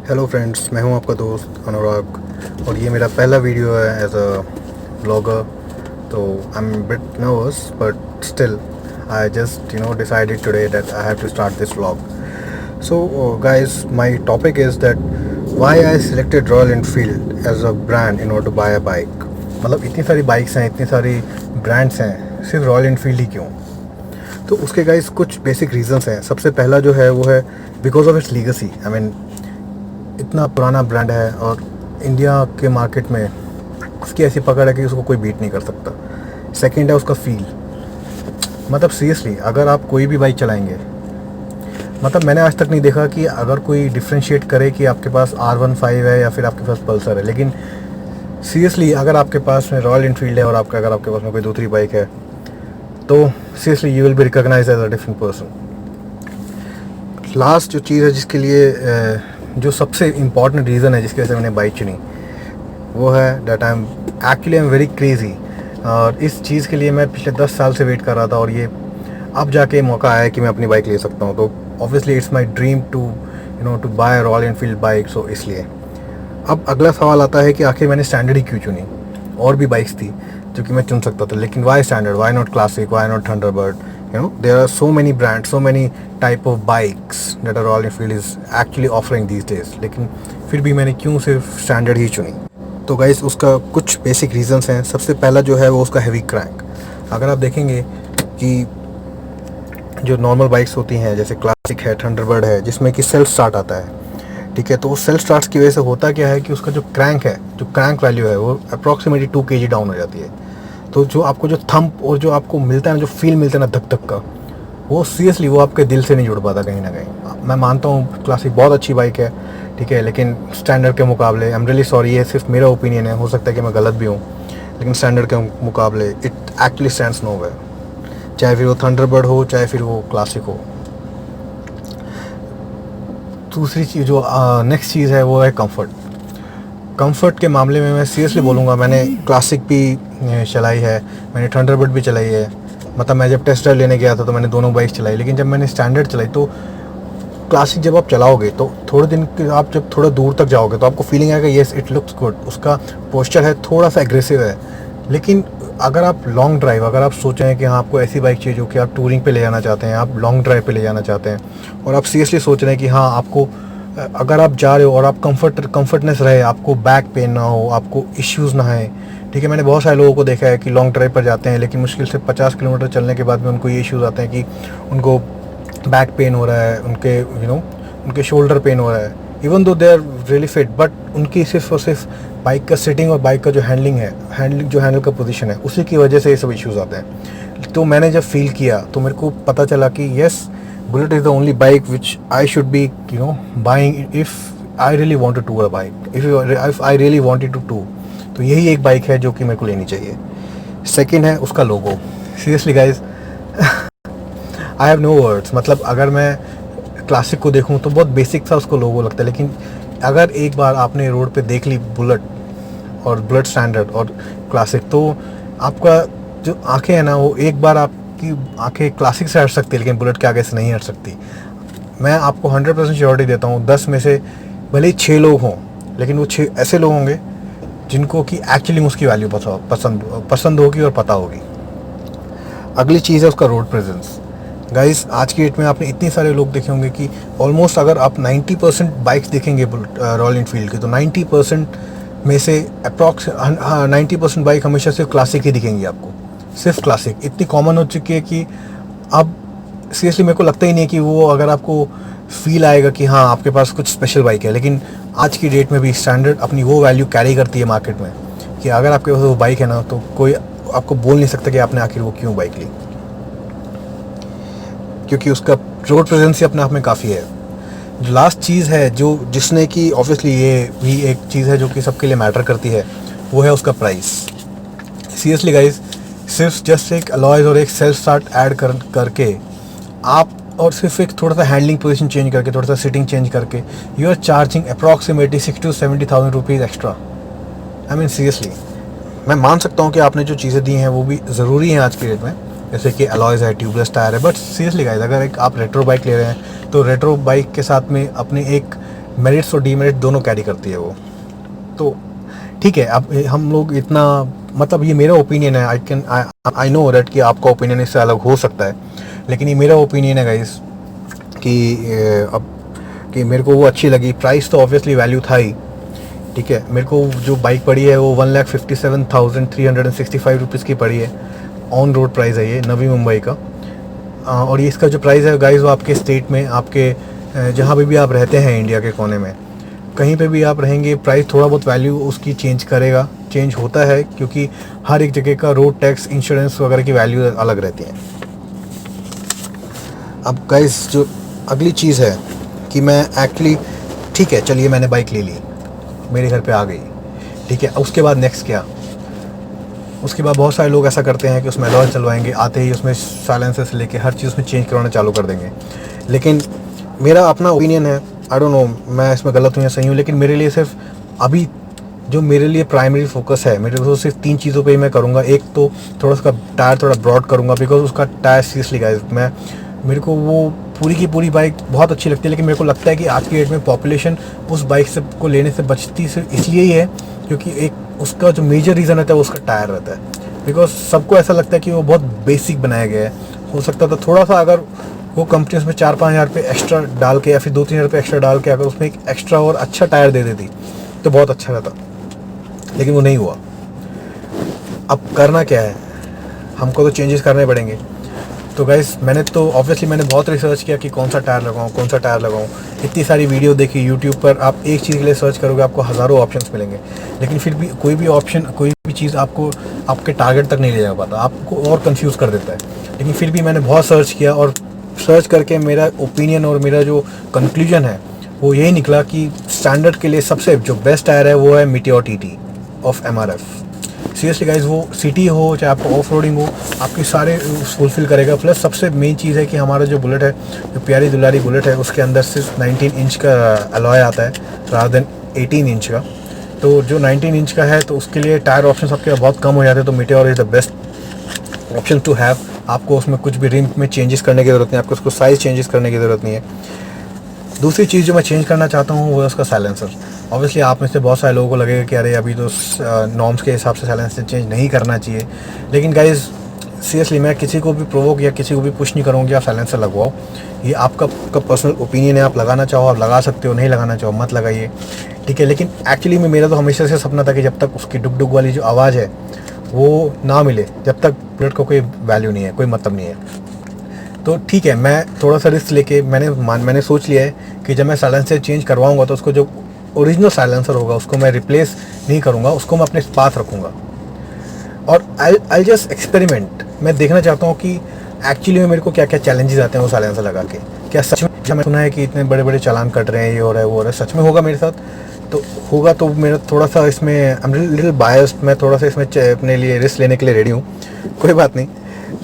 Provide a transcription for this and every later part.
Hello friends, मैं हूं आपका दोस्त अनुराग और ये मेरा पहला वीडियो है एज अ ब्लॉगर। तो I am bit nervous but still I just decided today that I have to start this vlog. So guys, my topic is that why I selected Royal Enfield as a brand in order to buy a bike. मतलब इतनी सारी bikes हैं, इतनी सारी brands हैं, सिर्फ royal Enfield ही क्यों? तो उसके गाइस कुछ बेसिक रीजंस हैं। सबसे पहला जो है वो है because of its legacy. I mean, इतना पुराना ब्रांड है और इंडिया के मार्केट में उसकी ऐसी पकड़ है कि उसको कोई बीट नहीं कर सकता। सेकंड है उसका फील। मतलब सीरियसली, अगर आप कोई भी बाइक चलाएंगे, मतलब मैंने आज तक नहीं देखा कि अगर कोई डिफ्रेंशिएट करे कि आपके पास R15 है या फिर आपके पास पल्सर है, लेकिन सीरियसली अगर आपके पास में रॉयल इनफील्ड है और अगर आपके पास में कोई दूसरी बाइक है तो seriously you will be recognize as a different person. Last जो चीज़ है जिसके लिए जो सबसे इम्पॉर्टेंट रीज़न है जिसकी वजह से मैंने बाइक चुनी, वो है that I am very crazy. और इस चीज़ के लिए मैं पिछले 10 साल से वेट कर रहा था और ये अब जाके मौका आया कि मैं अपनी बाइक ले सकता हूँ। तो obviously it's my dream to buy Royal Enfield bike. So इसलिए अब अगला सवाल आता है कि आखिर मैंने स्टैंडर्ड ही क्यों चुनी? और भी बाइक्स थी जो कि मैं चुन सकता था, लेकिन why standard, why not classic, why not Thunderbird? There are so many brands, so many type of bikes that Royal Enfield is actually offering these days, लेकिन फिर भी मैंने क्यों सिर्फ स्टैंडर्ड ही चुनी? तो गाइस, उसका कुछ बेसिक रीजंस हैं। सबसे पहला जो है वो उसका हैवी क्रैंक। अगर आप देखेंगे कि जो नॉर्मल बाइक्स होती हैं जैसे क्लासिक है, थंडरबर्ड है, जिसमें कि सेल्फ स्टार्ट आता है, ठीक है, तो उस सेल्फ स्टार्ट की वजह से होता क्या है कि उसका जो क्रैंक है, जो क्रैंक वैल्यू है, वो अप्रॉक्सीमेटली 2 kg डाउन हो जाती है। तो जो आपको जो थंप और जो आपको मिलता है ना, जो फील मिलता है ना धक धक का, वो सीरियसली वो आपके दिल से नहीं जुड़ पाता कहीं ना कहीं। मैं मानता हूँ क्लासिक बहुत अच्छी बाइक है, ठीक है, लेकिन स्टैंडर्ड के मुकाबले, आई एम रियली सॉरी, ये सिर्फ मेरा ओपिनियन है, हो सकता है कि मैं गलत भी हूँ, लेकिन स्टैंडर्ड के मुकाबले इट एक्चुअली स्टैंड्स नोवेयर। चाहे फिर वो थंडरबर्ड हो, चाहे फिर वो क्लासिक हो। दूसरी चीज़ जो नेक्स्ट चीज़ है वो है कंफर्ट। कंफर्ट के मामले में मैं सीरियसली बोलूँगा, मैंने क्लासिक भी चलाई है, मैंने थंडरबर्ड भी चलाई है। मतलब मैं जब टेस्ट ड्राइव लेने गया था तो मैंने दोनों बाइक चलाई, लेकिन जब मैंने स्टैंडर्ड चलाई तो क्लासिक जब आप चलाओगे तो थोड़े दिन के आप जब थोड़ा दूर तक जाओगे तो आपको फीलिंग आएगा येस इट लुक्स गुड, उसका पोस्चर है थोड़ा सा एग्रेसिव है। लेकिन अगर आप लॉन्ग ड्राइव, अगर आप सोच रहे हैं कि हाँ आपको ऐसी बाइक चाहिए जो कि आप टूरिंग पे ले जाना चाहते हैं, आप लॉन्ग ड्राइव पे ले जाना चाहते हैं, और आप सीरियसली सोच रहे हैं कि हाँ आपको अगर आप जा रहे हो और आप कंफर्टनेस रहे, आपको बैक पेन ना हो, आपको इश्यूज़ ना आए, ठीक है। मैंने बहुत सारे लोगों को देखा है कि लॉन्ग ड्राइव पर जाते हैं लेकिन मुश्किल से 50 किलोमीटर चलने के बाद में उनको ये इश्यूज़ आते हैं कि उनको बैक पेन हो रहा है, उनके उनके शोल्डर पेन हो रहा है, even though they are really fit, but उनकी सिर्फ और सिर्फ बाइक का सिटिंग और बाइक का जो हैंडल का पोजीशन है, उसी की वजह से ये सब इश्यूज़ आते हैं। तो मैंने जब फील किया तो मेरे को पता चला कि yes, Bullet is the only bike which I should be buying if I really want to tour a bike, if I really wanted to tour. तो यही एक बाइक है जो कि मेरे को लेनी चाहिए। सेकेंड है उसका logo. Seriously guys, I have no words. मतलब अगर मैं क्लासिक को देखूं तो बहुत बेसिक सा उसको लोगो लगता है, लेकिन अगर एक बार आपने रोड पे देख ली बुलेट और बुलेट स्टैंडर्ड और क्लासिक, तो आपका जो आंखें हैं ना, वो एक बार आपकी आंखें क्लासिक से हट सकती है लेकिन बुलेट के आगे से नहीं हट सकती। मैं आपको 100% श्योरिटी देता हूँ, 10 में से भले ही 6 लोग हों, लेकिन वो 6 ऐसे लोग होंगे जिनको कि एक्चुअली उसकी वैल्यू पसंद होगी और पता होगी। अगली चीज़ है उसका रोड प्रेजेंस। गाइस, आज की डेट में आपने इतने सारे लोग देखे होंगे कि ऑलमोस्ट अगर आप 90% बाइक्स देखेंगे रॉयल एनफील्ड की, तो 90% में से अप्रॉक्स 90% बाइक हमेशा सिर्फ क्लासिक ही दिखेंगी आपको। सिर्फ क्लासिक इतनी कॉमन हो चुकी है कि अब सीरियसली मेरे को लगता ही नहीं कि वो अगर आपको फील आएगा कि हाँ आपके पास कुछ स्पेशल बाइक है। लेकिन आज की डेट में भी स्टैंडर्ड अपनी वो वैल्यू कैरी करती है मार्केट में कि अगर आपके पास वो बाइक है ना, तो कोई आपको बोल नहीं सकता कि आपने आखिर वो क्यों बाइक ली, क्योंकि उसका रोड प्रेजेंस ही अपने आप में काफ़ी है। जो लास्ट चीज़ है जो जिसने कि ऑब्वियसली ये भी एक चीज़ है जो कि सबके लिए मैटर करती है, वो है उसका प्राइस। सीरियसली गाइज, सिर्फ जस्ट एक अलॉयज़ और एक सेल्फ स्टार्ट ऐड करके आप, और सिर्फ एक थोड़ा सा हैंडलिंग पोजीशन चेंज करके, थोड़ा सा सिटिंग चेंज करके, you are charging approximately 60,000 to 70,000 rupees extra. I mean seriously, मैं मान सकता हूँ कि आपने जो चीज़ें दी हैं वो भी ज़रूरी हैं आज की डेट में, जैसे कि अलॉयज़ है, ट्यूबलेस टायर है, बट सीरियसली गाइस, अगर एक आप रेट्रो बाइक ले रहे हैं तो रेट्रो बाइक के साथ में अपने एक मेरिट्स और डीमेरिट्स दोनों कैरी करती है वो। तो ठीक है, अब हम लोग इतना, मतलब ये मेरा ओपिनियन है, आई नो दैट कि आपका ओपिनियन इससे अलग हो सकता है, लेकिन ये मेरा ओपिनियन है गाइस कि अब कि मेरे को वो अच्छी लगी। प्राइस तो ऑब्वियसली वैल्यू था ही, ठीक है। मेरे को जो बाइक पड़ी है वो 1,57,365 रुपीज़ की पड़ी है। ऑन रोड प्राइस है ये, नवी मुंबई का। और ये इसका जो प्राइस है गाइस वो आपके स्टेट में, आपके जहाँ भी आप रहते हैं इंडिया के कोने में, कहीं पे भी आप रहेंगे, प्राइस थोड़ा बहुत वैल्यू उसकी चेंज करेगा, चेंज होता है, क्योंकि हर एक जगह का रोड टैक्स, इंश्योरेंस वगैरह की वैल्यू अलग रहती है। अब गाइस जो अगली चीज़ है कि मैं एक्चुअली, ठीक है चलिए मैंने बाइक ले ली, मेरे घर पे आ गई, ठीक है। उसके बाद नेक्स्ट क्या? उसके बाद बहुत सारे लोग ऐसा करते हैं कि उसमें अलॉय चलवाएंगे, आते ही उसमें साइलेंसर से लेके हर चीज़ उसमें चेंज करवाना चालू कर देंगे। लेकिन मेरा अपना ओपिनियन है, आई डोंट नो मैं इसमें गलत हूँ या सही हूँ, लेकिन मेरे लिए सिर्फ अभी जो मेरे लिए प्राइमरी फोकस है, मेरे को सिर्फ 3 चीज़ों पे ही मैं करूँगा। एक तो थोड़ा उसका टायर थोड़ा ब्रॉड करूँगा, बिकॉज उसका टायर सीरियसली गाइस, मेरे को वो पूरी की पूरी बाइक बहुत अच्छी लगती है, लेकिन मेरे को लगता है कि आज की डेट में पॉपुलेशन उस बाइक से को लेने से बचती सिर्फ इसलिए ही है क्योंकि एक उसका जो मेजर रीज़न रहता है वो उसका टायर रहता है। बिकॉज सबको ऐसा लगता है कि वो बहुत बेसिक बनाया गया है। हो सकता था थोड़ा सा अगर वो कंपनी उसमें 4-5 हज़ार रुपये एक्स्ट्रा डाल के या फिर 2-3 हज़ार रुपये एक्स्ट्रा डाल के अगर उसमें एक एक्स्ट्रा और अच्छा टायर दे देती तो बहुत अच्छा रहता, लेकिन वो नहीं हुआ। अब करना क्या है, हमको तो चेंजेस करने पड़ेंगे। तो गाइस मैंने तो ऑब्वियसली मैंने बहुत रिसर्च किया कि कौन सा टायर लगाऊं, कौन सा टायर लगाऊं। इतनी सारी वीडियो देखी यूट्यूब पर, आप एक चीज़ के लिए सर्च करोगे आपको हज़ारों ऑप्शंस मिलेंगे, लेकिन फिर भी कोई भी ऑप्शन, कोई भी चीज़ आपको आपके टारगेट तक नहीं ले जा पाता, आपको और कंफ्यूज कर देता है। लेकिन फिर भी मैंने बहुत सर्च किया और सर्च करके मेरा ओपिनियन और मेरा जो कंक्लूजन है वो यही निकला कि स्टैंडर्ड के लिए सबसे जो बेस्ट टायर है वो है meteor TT of MRF। Seriously guys, वो सिटी हो चाहे आपको ऑफ रोडिंग हो, आपके सारे फुलफिल करेगा। प्लस सबसे मेन चीज़ है कि हमारा जो बुलेट है, जो प्यारी दुलारी बुलेट है, उसके अंदर सिर्फ 19 इंच का अलॉय आता है रादर देन 18 इंच का। तो जो 19 इंच का है तो उसके लिए टायर ऑप्शन आपके बहुत कम हो जाते हैं। तो Meteor is the best option to have. आपको उसमें कुछ भी रिम में चेंजेस करने की ज़रूरत नहीं, आपको उसको साइज़ चेंजेस करने की ज़रूरत नहीं है। दूसरी चीज़ जो मैं चेंज करना चाहता हूँ वो है उसका साइलेंसर। ऑब्वियसली आप में से बहुत सारे लोगों को लगेगा कि अरे अभी तो नॉर्म्स के हिसाब से साइलेंसर चेंज नहीं करना चाहिए, लेकिन गाइज सीरियसली मैं किसी को भी प्रोवोक या किसी को भी पुश नहीं करूँगी आप साइलेंसर लगवाओ। ये आपका पर्सनल ओपिनियन है, आप लगाना चाहो आप लगा सकते हो, नहीं लगाना चाहो मत लगाइए, ठीक है। लेकिन एक्चुअली में मेरा तो हमेशा से सपना था कि जब तक उसकी डुक डुक वाली जो आवाज़ है वो ना मिले, जब तक बुलेट को कोई वैल्यू नहीं है, कोई मतलब नहीं है। तो ठीक है, मैं थोड़ा सा रिस्क लेके मैंने सोच लिया है कि जब मैं साइलेंसर चेंज करवाऊंगा तो उसको जो ओरिजिनल साइलेंसर होगा उसको मैं रिप्लेस नहीं करूंगा, उसको मैं अपने पास रखूंगा और आई जस्ट एक्सपेरिमेंट। मैं देखना चाहता हूँ कि एक्चुअली में मेरे को क्या क्या चैलेंजेस आते हैं वो साइलेंसर लगा के। क्या सच में, मैं सुना है कि इतने बड़े बड़े चालान कट रहे हैं, ये हो रहा है वो हो रहा है, सच में होगा मेरे साथ? तो होगा तो मेरा थोड़ा सा इसमें आई एम लिटिल बायस्ड, मैं थोड़ा सा इसमें अपने लिए रिस्क लेने के लिए रेडी हूँ, कोई बात नहीं।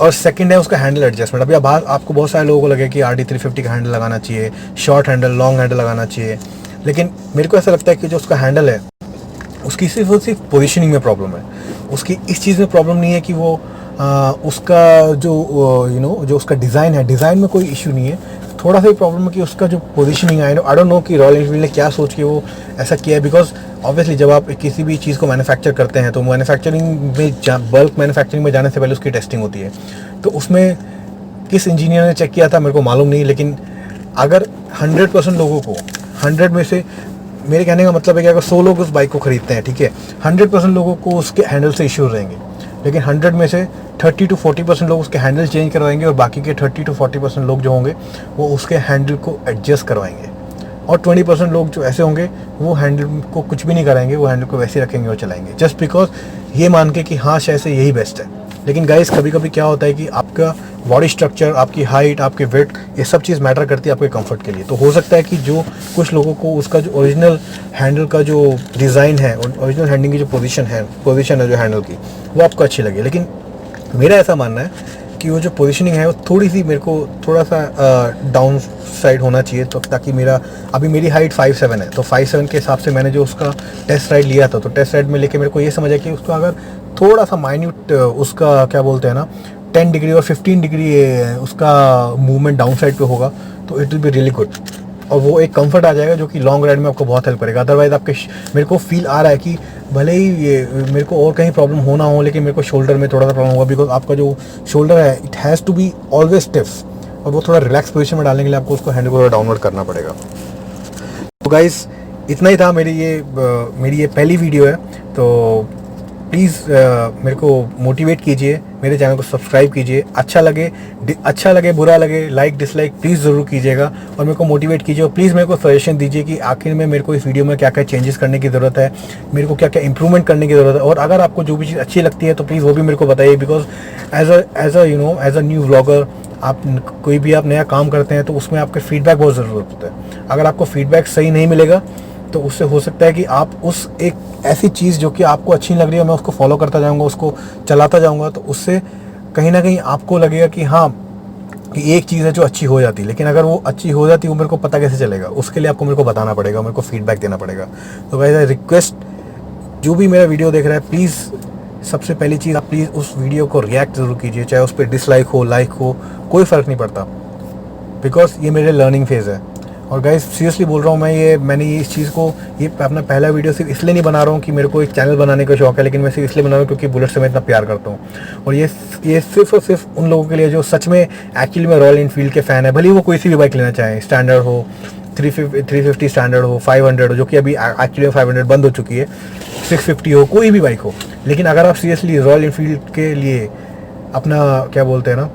और सेकंड है उसका हैंडल एडजस्टमेंट। अभी आपको बहुत सारे लोगों को लगे कि RD350 का हैंडल लगाना चाहिए, शॉर्ट हैंडल, लॉन्ग हैंडल लगाना चाहिए, लेकिन मेरे को ऐसा लगता है कि जो उसका हैंडल है उसकी सिर्फ पोजीशनिंग में प्रॉब्लम है। उसकी इस चीज़ में प्रॉब्लम नहीं है कि वो उसका जो जो उसका डिज़ाइन है, डिज़ाइन में कोई इशू नहीं है। थोड़ा सा ही प्रॉब्लम है कि उसका जो पोजीशनिंग है, आई डोंट नो कि रॉयल एनफील्ड ने क्या सोच के वो ऐसा किया है। बिकॉज ऑब्वियसली जब आप किसी भी चीज़ को मैन्युफैक्चर करते हैं तो मैन्युफैक्चरिंग में बल्क मैन्युफैक्चरिंग में जाने से पहले उसकी टेस्टिंग होती है। तो उसमें किस इंजीनियर ने चेक किया था मेरे को मालूम नहीं, लेकिन अगर 100% लोगों को, 100 में से, मेरे कहने का मतलब है कि अगर 100 लोग उस बाइक को खरीदते हैं, ठीक है, 100% लोगों को उसके हैंडल से इश्यूज रहेंगे, लेकिन 100 में से 30 to 40% लोग उसके हैंडल चेंज करवाएंगे और बाकी के 30 to 40% लोग जो होंगे वो उसके हैंडल को एडजस्ट करवाएंगे। और 20% लोग जो ऐसे होंगे वो हैंडल को कुछ भी नहीं कराएंगे, वो हैंडल को वैसे ही रखेंगे और चलाएंगे, जस्ट बिकॉज ये मान के कि हाँ शायद से यही बेस्ट है। लेकिन गाइस कभी कभी क्या होता है कि आपका बॉडी स्ट्रक्चर, आपकी हाइट, आपके वेट, ये सब चीज़ मैटर करती है आपके कंफर्ट के लिए। तो हो सकता है कि जो कुछ लोगों को उसका जो ओरिजिनल हैंडल का जो डिज़ाइन है, ओरिजिनल हैंडल की जो पोजीशन है जो हैंडल की, वो आपको अच्छी लगे। लेकिन मेरा ऐसा मानना है कि वो जो पोजीशनिंग है वो थोड़ी सी मेरे को थोड़ा सा डाउन साइड होना चाहिए, तो ताकि अभी मेरी हाइट 5'7" है, तो 5'7" के हिसाब से मैंने जो उसका टेस्ट राइड लिया था, तो टेस्ट राइड में लेके मेरे को ये समझ आया कि उसका अगर थोड़ा सा माइन्यूट उसका क्या बोलते हैं ना 10 डिग्री और 15 डिग्री उसका मूवमेंट डाउन साइड पे होगा तो it will be really good. और वो एक कंफर्ट आ जाएगा जो कि लॉन्ग राइड में आपको बहुत हेल्प करेगा। अदरवाइज आपके मेरे को फील आ रहा है कि भले ही ये मेरे को और कहीं प्रॉब्लम होना हो, लेकिन मेरे को शोल्डर में थोड़ा सा प्रॉब्लम होगा, बिकॉज आपका जो शोल्डर है it has to be always stiff, और वो थोड़ा रिलैक्स पोजीशन में डालने के लिए आपको उसको हैंड को थोड़ा डाउनवर्ड करना पड़ेगा। तो गाइस इतना ही था, मेरी ये पहली वीडियो है, तो प्लीज़ मेरे को मोटिवेट कीजिए, मेरे चैनल को सब्सक्राइब कीजिए। अच्छा लगे बुरा लगे, लाइक डिसलाइक प्लीज़ ज़रूर कीजिएगा, और मेरे को मोटिवेट कीजिए, और प्लीज़ मेरे को सजेशन दीजिए कि आखिर में मेरे को इस वीडियो में क्या क्या चेंजेस करने की ज़रूरत है, मेरे को क्या क्या इंप्रूवमेंट करने की ज़रूरत है। और अगर आपको जो भी चीज़ अच्छी लगती है तो प्लीज़ वो भी मेरे को बताइए, because as a new vlogger आप कोई भी आप नया काम करते हैं तो उसमें आपके फीडबैक बहुत ज़रूरत होता है। अगर आपको फीडबैक सही नहीं मिलेगा तो उससे हो सकता है कि आप उस एक ऐसी चीज़ जो कि आपको अच्छी लग रही है, मैं उसको फॉलो करता जाऊंगा, उसको चलाता जाऊंगा, तो उससे कहीं ना कहीं आपको लगेगा कि हाँ कि एक चीज़ है जो अच्छी हो जाती है, लेकिन अगर वो अच्छी हो जाती है वो मेरे को पता कैसे चलेगा, उसके लिए आपको मेरे को बताना पड़ेगा, मेरे को फीडबैक देना पड़ेगा। तो गाइस आई रिक्वेस्ट, जो भी मेरा वीडियो देख रहा है प्लीज़, सबसे पहली चीज़ आप प्लीज़ उस वीडियो को रिएक्ट ज़रूर कीजिए, चाहे उस पर डिसलाइक हो लाइक हो, कोई फ़र्क नहीं पड़ता, बिकॉज ये मेरे लर्निंग फेज़ है। और गाइस सीरियसली बोल रहा हूँ, मैंने ये इस चीज़ को, ये अपना पहला वीडियो सिर्फ इसलिए नहीं बना रहा हूँ कि मेरे को एक चैनल बनाने का शौक है, लेकिन मैं सिर्फ इसलिए बना रहा हूँ क्योंकि बुलेट से मैं इतना प्यार करता हूँ। और ये सिर्फ और सिर्फ उन लोगों के लिए जो सच में एक्चुअली में रॉयल इनफील्ड के फ़ैन है, भले ही वो कोई सी भी बाइक लेना चाहें, स्टैंडर्ड हो, 350 स्टैंडर्ड हो, 500 हो, जो कि अभी एक्चुअली में 500 बंद हो चुकी है, 650 हो, कोई भी बाइक हो। लेकिन अगर आप सीरियसली रॉयल इनफील्ड के लिए अपना क्या बोलते हैं ना,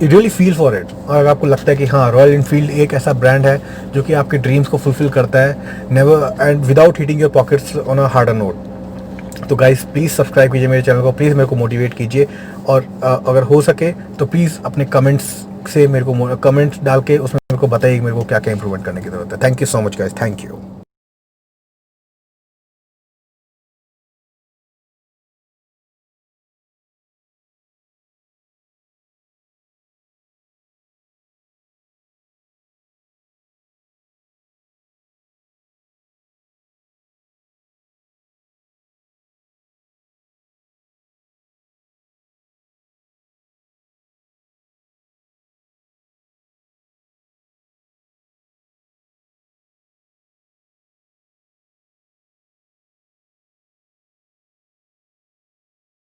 रियली फील फॉर इट, और अगर आपको लगता है कि हाँ रॉयल इनफील्ड एक ऐसा ब्रांड है जो कि आपके ड्रीम्स को फुलफिल करता है, never end without hitting your pockets on a harder note, तो गाइस प्लीज़ सब्सक्राइब कीजिए मेरे चैनल को, प्लीज़ मेरे को मोटिवेट कीजिए, और अगर हो सके तो प्लीज़ अपने कमेंट्स से मेरे को कमेंट्स डाल के उसमें मेरे को बताइए मेरे को क्या क्या इंप्रूवमेंट करने की ज़रूरत है। Thank you so much guys, thank you.